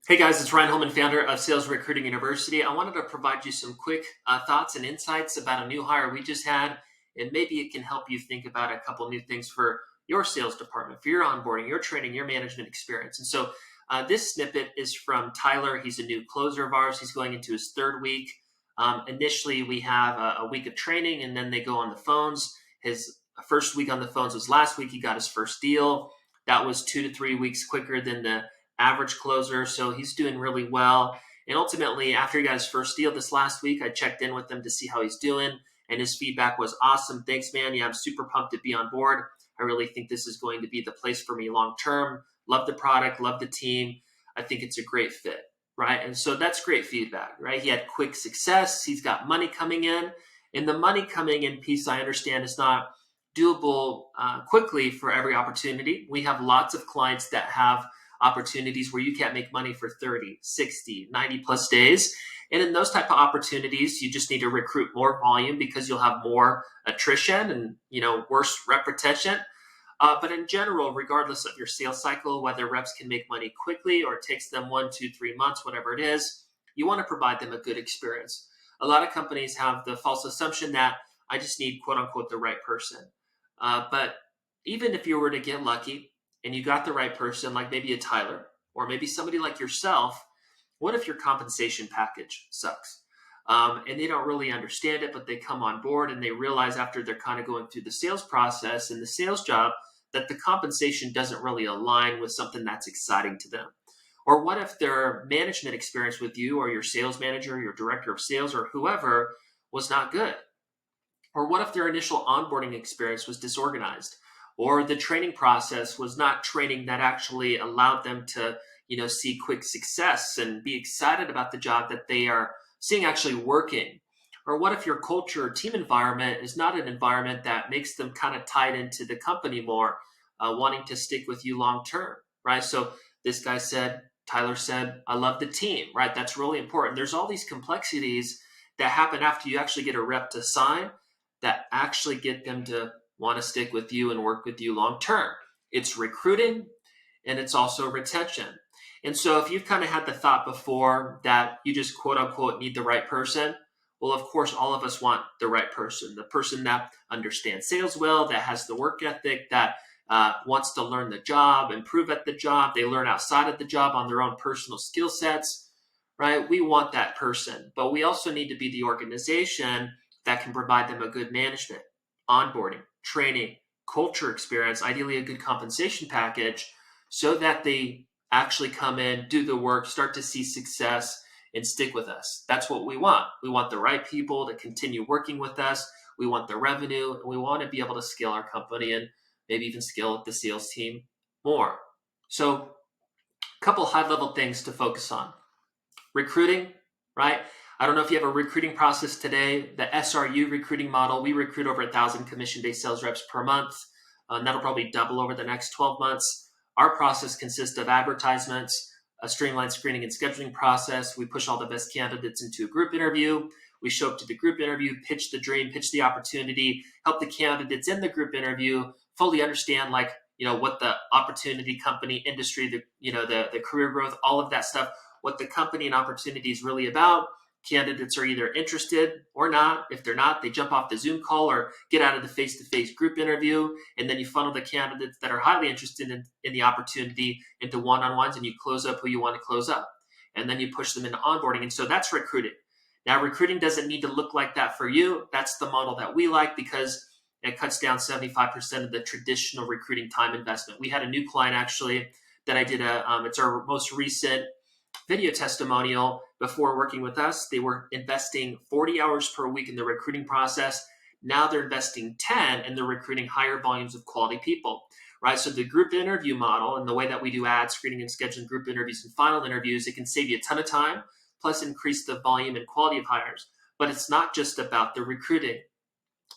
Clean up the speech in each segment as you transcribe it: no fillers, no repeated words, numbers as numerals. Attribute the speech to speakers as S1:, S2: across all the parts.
S1: Hey guys, it's Ryan Holman, founder of Sales Recruiting University. I wanted to provide you some quick thoughts and insights about a new hire we just had, and maybe it can help you think about a couple new things for your sales department, for your onboarding, your training, your management experience. And so this snippet is from Tyler. He's a new closer of ours. He's going into his third week. Initially, we have a week of training, and then they go on the phones. His first week on the phones was last week. He got his first deal. That was 2 to 3 weeks quicker than the average closer, so he's doing really well. And ultimately, after he got his first deal this last week, I checked in with him to see how he's doing, and his feedback was awesome. Thanks, man. Yeah, I'm super pumped to be on board. I really think this is going to be the place for me long term. Love the product, love the team. I think it's a great fit, right? And so that's great feedback, right? He had quick success. He's got money coming in, and the money coming in piece, I understand, is not doable quickly for every opportunity. We have lots of clients that have opportunities where you can't make money for 30, 60, 90 plus days. And in those type of opportunities, you just need to recruit more volume because you'll have more attrition and, worse rep retention. But in general, regardless of your sales cycle, whether reps can make money quickly or it takes them 1, 2, 3 months, whatever it is, you want to provide them a good experience. A lot of companies have the false assumption that I just need quote unquote the right person. But even if you were to get lucky, and you got the right person, like maybe a Tyler, or maybe somebody like yourself, what if your compensation package sucks? And they don't really understand it, but they come on board and they realize after they're kind of going through the sales process and the sales job that the compensation doesn't really align with something that's exciting to them. Or what if their management experience with you or your sales manager, your director of sales, or whoever was not good? Or what if their initial onboarding experience was disorganized? Or the training process was not training that actually allowed them to, see quick success and be excited about the job that they are seeing actually working? Or what if your culture or team environment is not an environment that makes them kind of tied into the company more, wanting to stick with you long term, right? So this guy said, Tyler said, I love the team, right? That's really important. There's all these complexities that happen after you actually get a rep to sign that actually get them to want to stick with you and work with you long term. It's recruiting and it's also retention. And so if you've kind of had the thought before that you just quote unquote need the right person, well, of course, all of us want the right person, the person that understands sales well, that has the work ethic, that wants to learn the job, improve at the job. They learn outside of the job on their own personal skill sets, right? We want that person, but we also need to be the organization that can provide them a good management, onboarding, training, culture experience, ideally a good compensation package, so that they actually come in, do the work, start to see success, and stick with us. That's what we want. We want the right people to continue working with us. We want the revenue, and we want to be able to scale our company and maybe even scale the sales team more. So, a couple high-level things to focus on. Recruiting, right? I don't know if you have a recruiting process today, the SRU recruiting model. We recruit over 1,000 commission-based sales reps per month. And that'll probably double over the next 12 months. Our process consists of advertisements, a streamlined screening and scheduling process. We push all the best candidates into a group interview. We show up to the group interview, pitch the dream, pitch the opportunity, help the candidates in the group interview fully understand what the opportunity, company, industry, the career growth, all of that stuff, what the company and opportunity is really about. Candidates are either interested or not. If they're not, they jump off the Zoom call or get out of the face-to-face group interview. And then you funnel the candidates that are highly interested in the opportunity into one-on-ones, and you close up who you want to close up. And then you push them into onboarding. And so that's recruiting. Now, recruiting doesn't need to look like that for you. That's the model that we like because it cuts down 75% of the traditional recruiting time investment. We had a new client actually that I did it's our most recent video testimonial. Before working with us, they were investing 40 hours per week in the recruiting process. Now they're investing 10 and they're recruiting higher volumes of quality people, right? So the group interview model and the way that we do ad screening and scheduling group interviews and final interviews, it can save you a ton of time, plus increase the volume and quality of hires. But it's not just about the recruiting.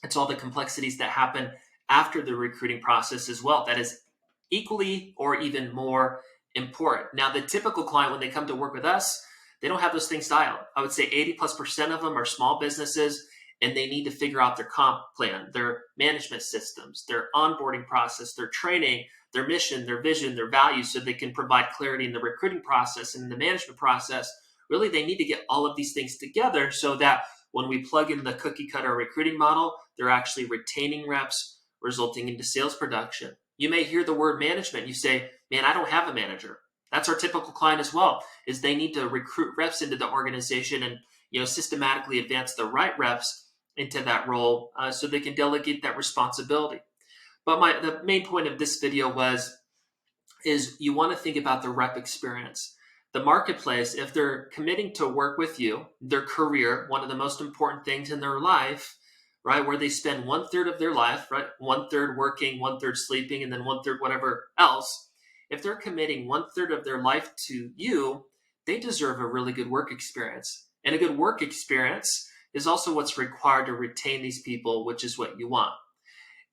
S1: It's all the complexities that happen after the recruiting process as well. That is equally or even more important. Now, the typical client, when they come to work with us, they don't have those things dialed. I would say 80+% of them are small businesses, and they need to figure out their comp plan, their management systems, their onboarding process, their training, their mission, their vision, their values, so they can provide clarity in the recruiting process and in the management process. Really, they need to get all of these things together so that when we plug in the cookie cutter recruiting model, they're actually retaining reps, resulting into sales production. You may hear the word management. You say, man, I don't have a manager. That's our typical client as well, is they need to recruit reps into the organization and systematically advance the right reps into that role so they can delegate that responsibility. But the main point of this video is you want to think about the rep experience. The marketplace, if they're committing to work with you, their career, one of the most important things in their life, right, where they spend 1/3 of their life, right, 1/3 working, 1/3 sleeping, and then 1/3 whatever else. If they're committing 1/3 of their life to you, they deserve a really good work experience. And a good work experience is also what's required to retain these people, which is what you want.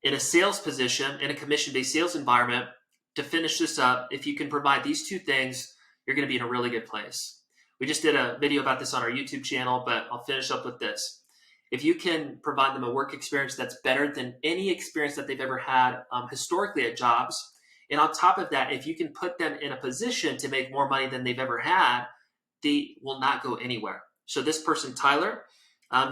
S1: In a sales position, in a commission-based sales environment, to finish this up, if you can provide these two things, you're going to be in a really good place. We just did a video about this on our YouTube channel, but I'll finish up with this. If you can provide them a work experience that's better than any experience that they've ever had historically at jobs, and on top of that, if you can put them in a position to make more money than they've ever had, they will not go anywhere. So this person, Tyler,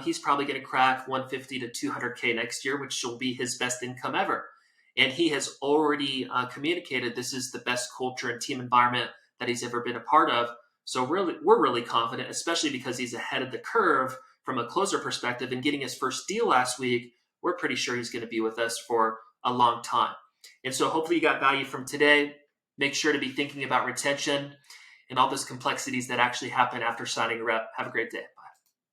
S1: he's probably going to crack 150 to 200K next year, which will be his best income ever. And he has already communicated this is the best culture and team environment that he's ever been a part of. So we're really confident, especially because he's ahead of the curve from a closer perspective and getting his first deal last week. We're pretty sure he's going to be with us for a long time. And so hopefully you got value from today. Make sure to be thinking about retention and all those complexities that actually happen after signing a rep. Have a great day.